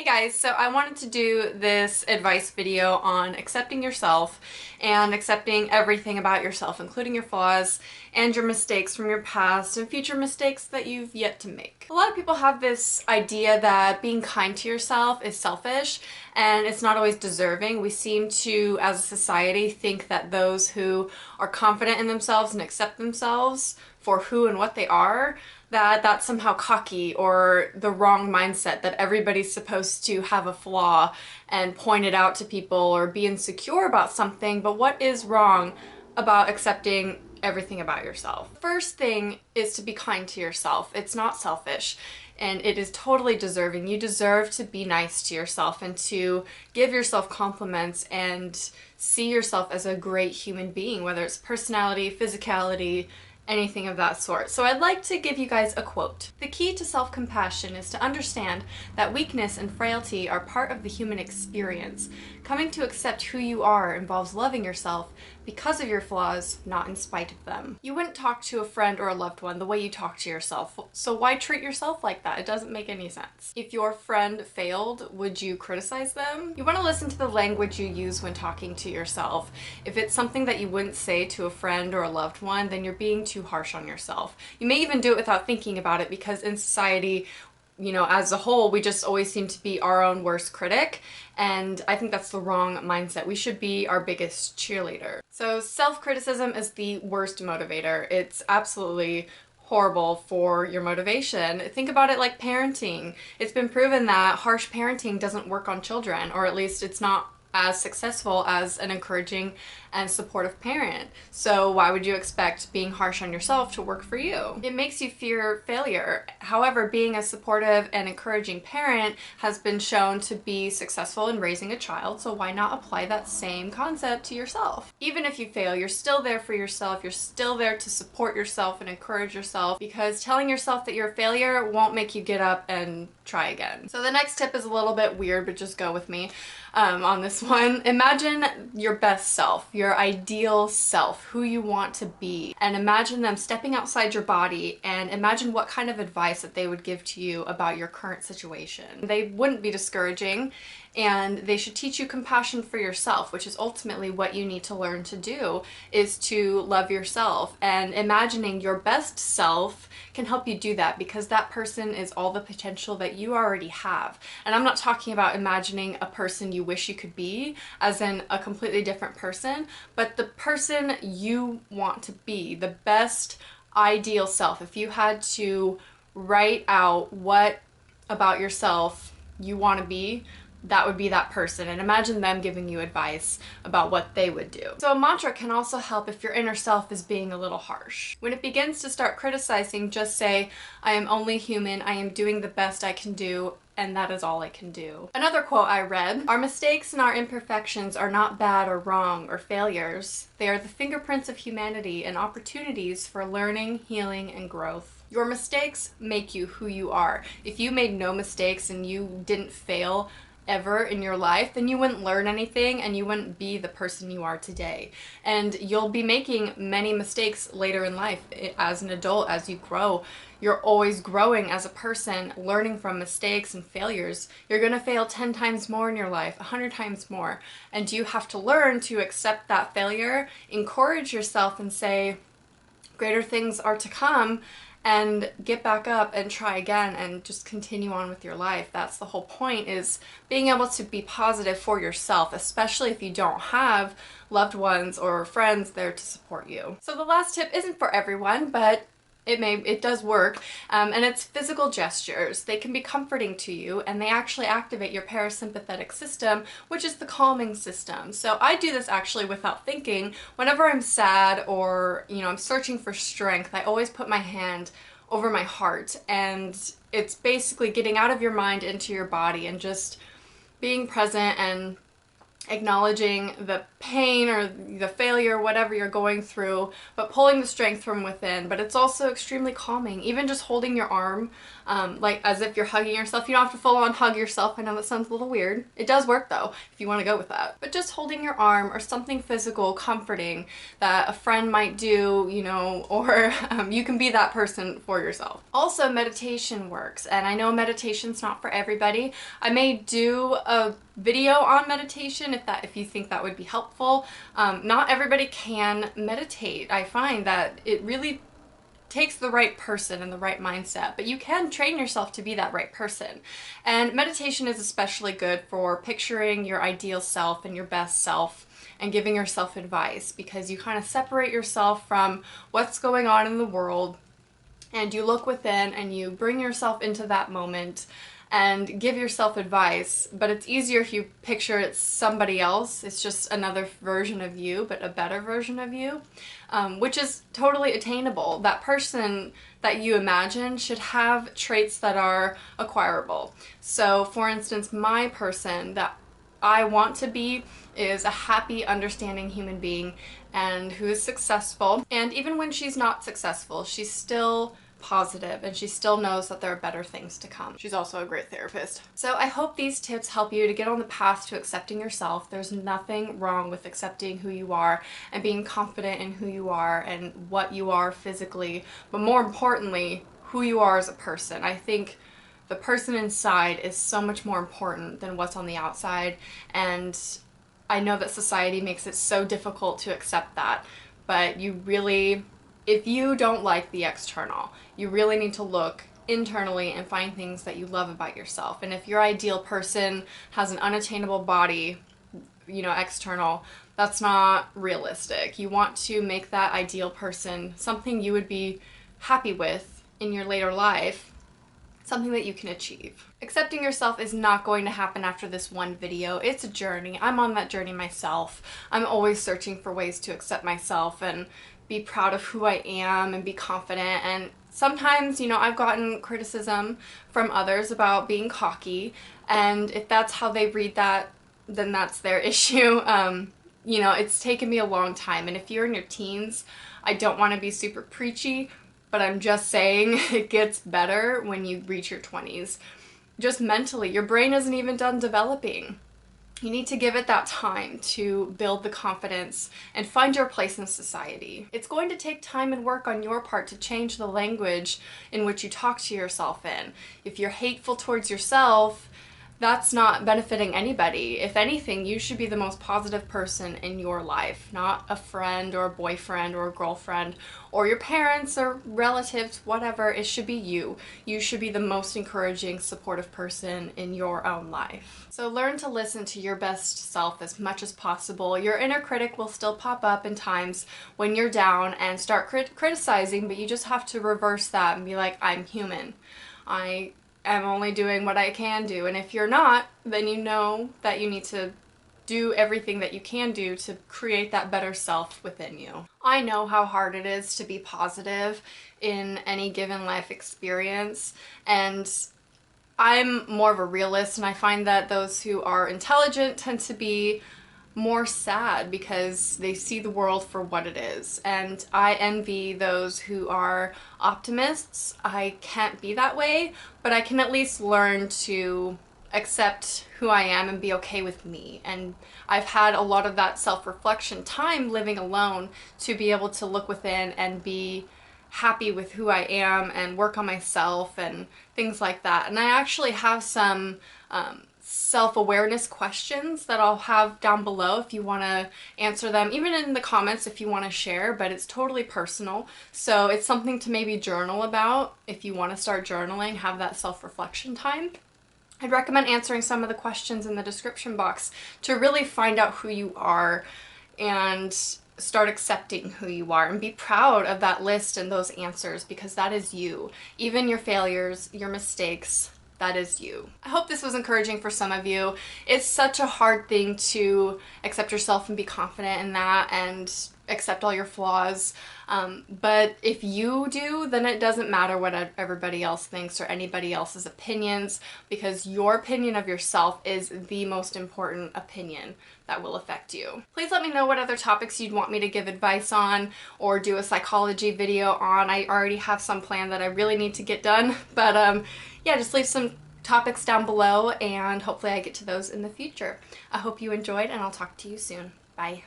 guys, so I wanted to do this advice video on accepting yourself and accepting everything about yourself, including your flaws and your mistakes from your past and future mistakes that you've yet to make. A lot of people have this idea that being kind to yourself is selfish and it's not always deserving. We seem to, as a society, think that those who are confident in themselves and accept themselves for who and what they are, that's somehow cocky or the wrong mindset, that everybody's supposed to have a flaw and point it out to people or be insecure about something. But what is wrong about accepting everything about yourself? First thing is to be kind to yourself. It's not selfish and it is totally deserving. You deserve to be nice to yourself and to give yourself compliments and see yourself as a great human being, whether it's personality, physicality, anything of that sort. So I'd like to give you guys a quote. The key to self-compassion is to understand that weakness and frailty are part of the human experience. Coming to accept who you are involves loving yourself because of your flaws, not in spite of them. You wouldn't talk to a friend or a loved one the way you talk to yourself, so why treat yourself like that? It doesn't make any sense. If your friend failed, would you criticize them? You want to listen to the language you use when talking to yourself. If it's something that you wouldn't say to a friend or a loved one, then you're being too harsh on yourself. You may even do it without thinking about it, because in society, you know, as a whole, we just always seem to be our own worst critic, and I think that's the wrong mindset. We should be our biggest cheerleader. So self-criticism is the worst motivator. It's absolutely horrible for your motivation. Think about it like parenting. It's been proven that harsh parenting doesn't work on children, or at least it's not as successful as an encouraging and supportive parent. So why would you expect being harsh on yourself to work for you? It makes you fear failure. However, being a supportive and encouraging parent has been shown to be successful in raising a child, so why not apply that same concept to yourself? Even if you fail, you're still there for yourself. You're still there to support yourself and encourage yourself, because telling yourself that you're a failure won't make you get up and try again. So the next tip is a little bit weird, but just go with me on this one. Imagine your best self, your ideal self, who you want to be, and imagine them stepping outside your body, and imagine what kind of advice that they would give to you about your current situation. They wouldn't be discouraging, and they should teach you compassion for yourself, which is ultimately what you need to learn to do, is to love yourself. And imagining your best self can help you do that, because that person is all the potential that you already have. And I'm not talking about imagining a person you wish you could be, as in a completely different person, but the person you want to be, the best ideal self. If you had to write out what about yourself you want to be, that would be that person, and imagine them giving you advice about what they would do. So a mantra can also help if your inner self is being a little harsh. When it begins to start criticizing, just say, I am only human, I am doing the best I can do, and that is all I can do. Another quote I read, our mistakes and our imperfections are not bad or wrong or failures. They are the fingerprints of humanity and opportunities for learning, healing, and growth. Your mistakes make you who you are. If you made no mistakes and you didn't fail ever in your life, then you wouldn't learn anything and you wouldn't be the person you are today. And you'll be making many mistakes later in life as an adult, as you grow. You're always growing as a person, learning from mistakes and failures. You're gonna fail 10 times more in your life, 100 times more. And you have to learn to accept that failure, encourage yourself and say, greater things are to come, and get back up and try again and just continue on with your life. That's the whole point, is being able to be positive for yourself, especially if you don't have loved ones or friends there to support you. So the last tip isn't for everyone, but it does work, and it's physical gestures. They can be comforting to you, and they actually activate your parasympathetic system, which is the calming system. So I do this actually without thinking. Whenever I'm sad or, you know, I'm searching for strength, I always put my hand over my heart, and it's basically getting out of your mind into your body and just being present and acknowledging the pain or the failure, whatever you're going through, but pulling the strength from within. But it's also extremely calming. Even just holding your arm, like as if you're hugging yourself. You don't have to full on hug yourself. I know that sounds a little weird. It does work though, if you want to go with that. But just holding your arm or something physical, comforting that a friend might do, you know, or you can be that person for yourself. Also, meditation works, and I know meditation's not for everybody. I may do a video on meditation if you think that would be helpful. Not everybody can meditate. I find that it really takes the right person and the right mindset, but you can train yourself to be that right person. And meditation is especially good for picturing your ideal self and your best self and giving yourself advice, because you kind of separate yourself from what's going on in the world and you look within and you bring yourself into that moment and give yourself advice. But it's easier if you picture it's somebody else. It's just another version of you, but a better version of you, which is totally attainable. That person that you imagine should have traits that are acquirable. So for instance, my person that I want to be is a happy, understanding human being and who is successful. And even when she's not successful, she's still positive and she still knows that there are better things to come. She's also a great therapist. So I hope these tips help you to get on the path to accepting yourself. There's nothing wrong with accepting who you are and being confident in who you are and what you are physically, but more importantly, who you are as a person. I think the person inside is so much more important than what's on the outside, and I know that society makes it so difficult to accept that, but you really, if you don't like the external, you really need to look internally and find things that you love about yourself. And if your ideal person has an unattainable body, you know, external, that's not realistic. You want to make that ideal person something you would be happy with in your later life, something that you can achieve. Accepting yourself is not going to happen after this one video. It's a journey. I'm on that journey myself. I'm always searching for ways to accept myself and be proud of who I am and be confident. And sometimes, you know, I've gotten criticism from others about being cocky, and if that's how they read that, then that's their issue. You know, it's taken me a long time, and if you're in your teens, I don't want to be super preachy, but I'm just saying it gets better when you reach your 20s. Just mentally, your brain isn't even done developing. You need to give it that time to build the confidence and find your place in society. It's going to take time and work on your part to change the language in which you talk to yourself in. If you're hateful towards yourself, that's not benefiting anybody. If anything, you should be the most positive person in your life, not a friend or a boyfriend or a girlfriend or your parents or relatives, whatever. It should be you. You should be the most encouraging, supportive person in your own life. So learn to listen to your best self as much as possible. Your inner critic will still pop up in times when you're down and start criticizing, but you just have to reverse that and be like, I'm human. I'm only doing what I can do. And if you're not, then you know that you need to do everything that you can do to create that better self within you. I know how hard it is to be positive in any given life experience, and I'm more of a realist, and I find that those who are intelligent tend to be more sad because they see the world for what it is. And I envy those who are optimists. I can't be that way, but I can at least learn to accept who I am and be okay with me. And I've had a lot of that self-reflection time living alone to be able to look within and be happy with who I am and work on myself and things like that. And I actually have some self-awareness questions that I'll have down below if you want to answer them, even in the comments if you want to share, but it's totally personal. So it's something to maybe journal about if you want to start journaling, have that self-reflection time. I'd recommend answering some of the questions in the description box to really find out who you are and start accepting who you are and be proud of that list and those answers, because that is you. Even your failures, your mistakes, that is you. I hope this was encouraging for some of you. It's such a hard thing to accept yourself and be confident in that, and accept all your flaws. But if you do, then it doesn't matter what everybody else thinks or anybody else's opinions, because your opinion of yourself is the most important opinion that will affect you. Please let me know what other topics you'd want me to give advice on or do a psychology video on. I already have some planned that I really need to get done, but yeah, just leave some topics down below and hopefully I get to those in the future. I hope you enjoyed and I'll talk to you soon. Bye.